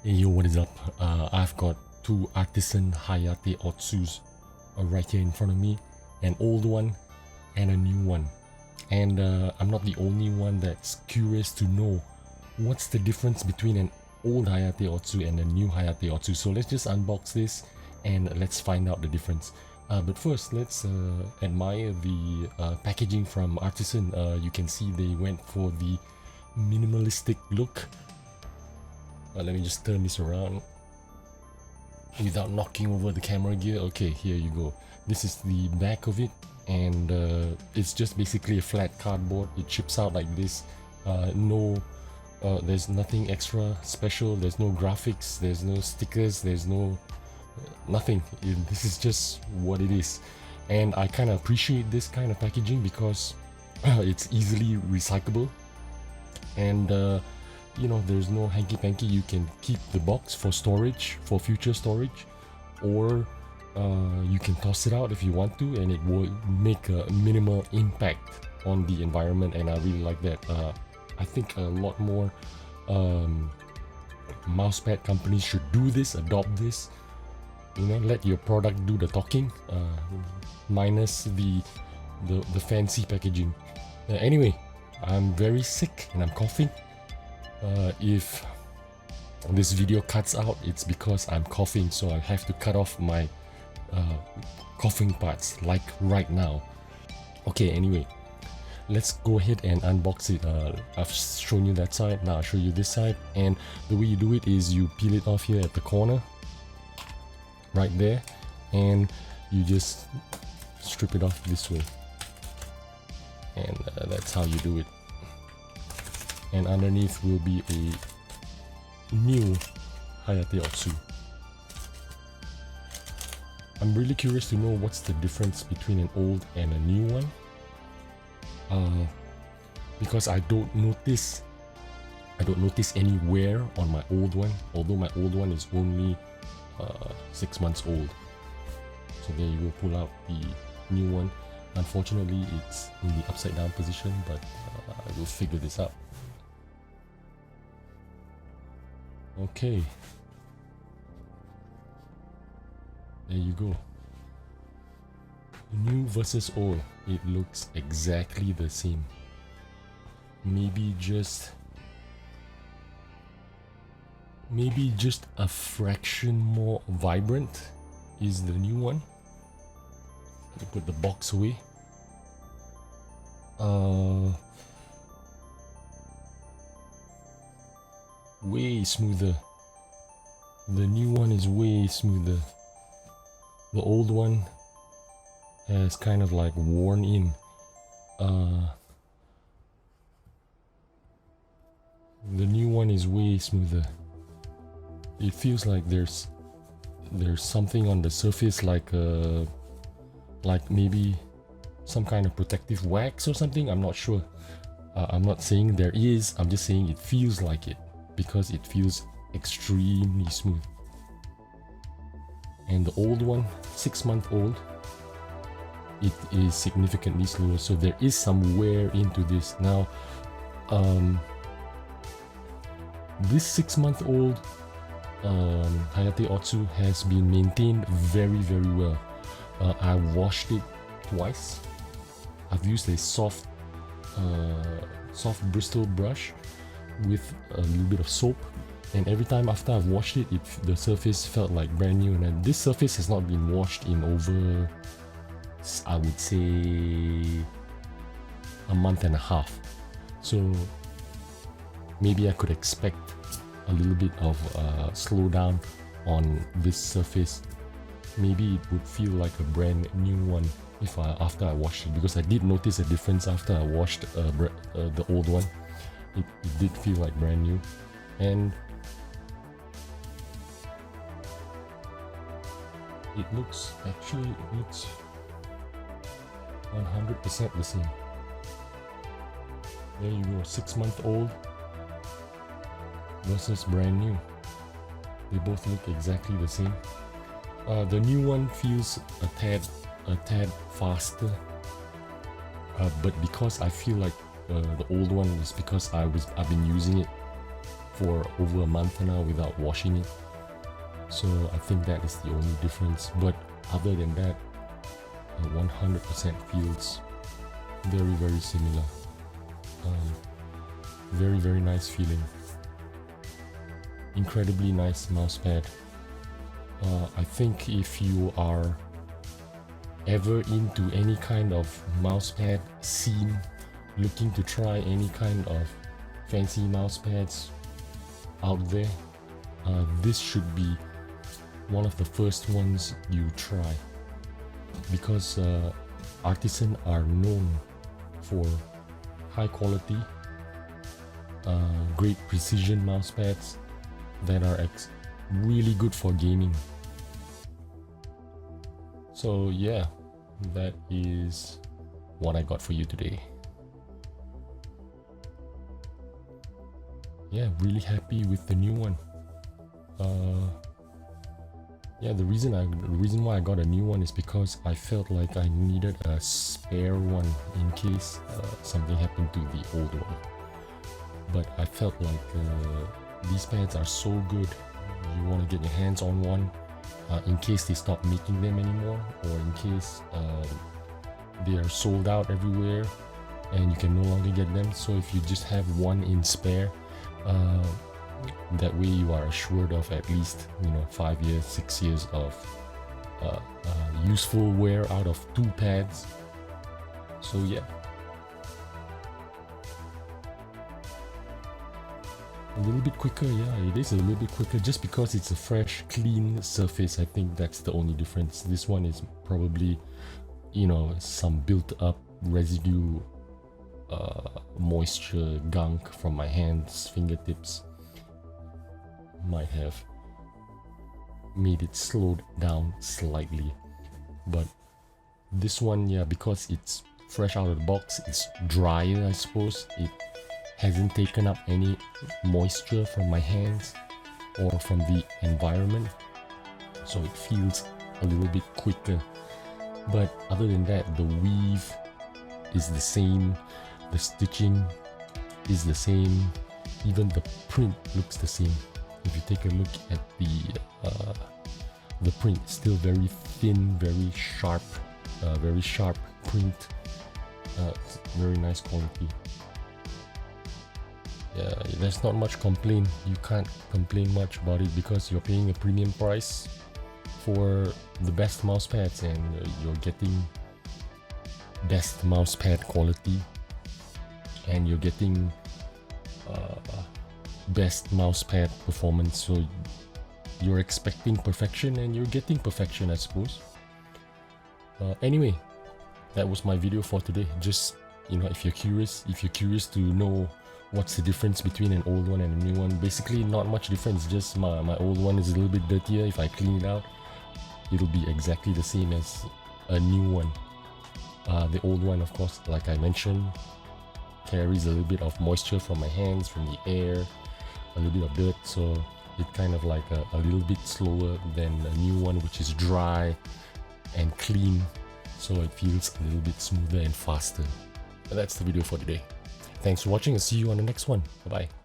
Hey yo, what is up? I've got two Artisan Hayate Otsus right here in front of me, an old one and a new one. And I'm not the only one that's curious to know what's the difference between an old Hayate Otsu and a new Hayate Otsu. So let's just unbox this and let's find out the difference. But first, let's admire the packaging from Artisan. You can see they went for the minimalistic look. Let me just turn this around without knocking over the camera gear. Okay, here you go. This is the back of it, and it's just basically a flat cardboard. It ships out like this. There's nothing extra special. There's no graphics, there's no stickers, there's no nothing. This is just what it is, and I kind of appreciate this kind of packaging because it's easily recyclable, and you know, there's no hanky-panky. You can keep the box for storage, for future storage, or you can toss it out if you want to, and it will make a minimal impact on the environment, and I really like that. I think a lot more mousepad companies should do this, adopt this. You know, let your product do the talking, minus the fancy packaging. Anyway, I'm very sick and I'm coughing. If this video cuts out, it's because I'm coughing, so I have to cut off my coughing parts, like right now. Okay, anyway, let's go ahead and unbox it. I've shown you that side, now I'll show you this side. And the way you do it is you peel it off here at the corner, right there, and you just strip it off this way. And that's how you do it. And underneath will be a new Hayate Otsu. I'm really curious to know what's the difference between an old and a new one. Because I don't notice any wear on my old one, although my old one is only 6 months old. So there you go, pull out the new one. Unfortunately, it's in the upside down position, but I will figure this out. Okay, there you go. New versus old, it looks exactly the same. Maybe just a fraction more vibrant is the new one. Let me put the box away. Way smoother. The new one is way smoother. The old one has kind of like worn in. The new one is way smoother. It feels like there's something on the surface, like maybe some kind of protective wax or something. I'm not sure. I'm not saying there is, I'm just saying it feels like it, because it feels extremely smooth. And the old one, 6 month old, it is significantly slower, so there is some wear into this. Now this 6 month old Hayate Otsu has been maintained very well. I washed it twice. I've used a soft bristle brush with a little bit of soap, and every time after I've washed it, the surface felt like brand new. And this surface has not been washed in over, I would say, a month and a half. So maybe I could expect a little bit of slowdown on this surface. Maybe it would feel like a brand new one after I washed it, because I did notice a difference after I washed the old one. It did feel like brand new, and it looks 100% the same. There you go, 6 month old versus brand new. They both look exactly the same. The new one feels a tad faster, but because I feel like the old one is because I've been using it for over a month now without washing it. So I think that is the only difference. But other than that, 100% feels very similar. Very nice feeling. Incredibly nice mousepad. I think if you are ever into any kind of mousepad scene, looking to try any kind of fancy mousepads out there, this should be one of the first ones you try, because Artisan are known for high quality, great precision mousepads that are really good for gaming. So yeah, that is what I got for you today. Yeah, really happy with the new one. Yeah, the reason why I got a new one is because I felt like I needed a spare one in case something happened to the old one. But I felt like these pads are so good, you want to get your hands on one in case they stop making them anymore, or in case they are sold out everywhere and you can no longer get them. So if you just have one in spare, that way you are assured of at least 5 years, 6 years of useful wear out of 2 pads. So yeah, a little bit quicker. Yeah, it is a little bit quicker just because it's a fresh, clean surface. I think that's the only difference. This one is probably some built up residue, moisture, gunk from my hands, fingertips might have made it slowed down slightly. But this one, yeah, because it's fresh out of the box, it's drier, I suppose. It hasn't taken up any moisture from my hands or from the environment, so it feels a little bit quicker. But other than that, the weave is the same, the stitching is the same, even the print looks the same. If you take a look at the print, still very thin, very sharp print. It's very nice quality. Yeah, there's not much complaint. You can't complain much about it because you're paying a premium price for the best mousepads, and you're getting best mousepad quality, and you're getting best mousepad performance. So you're expecting perfection and you're getting perfection, I suppose. Anyway, that was my video for today. Just if you're curious to know what's the difference between an old one and a new one, basically not much difference. Just my old one is a little bit dirtier. If I clean it out, it'll be exactly the same as a new one. The old one, of course, like I mentioned, carries a little bit of moisture from my hands, from the air, a little bit of dirt, so it kind of like a little bit slower than a new one, which is dry and clean, so it feels a little bit smoother and faster. But that's the video for today. Thanks for watching, and see you on the next one. Bye bye.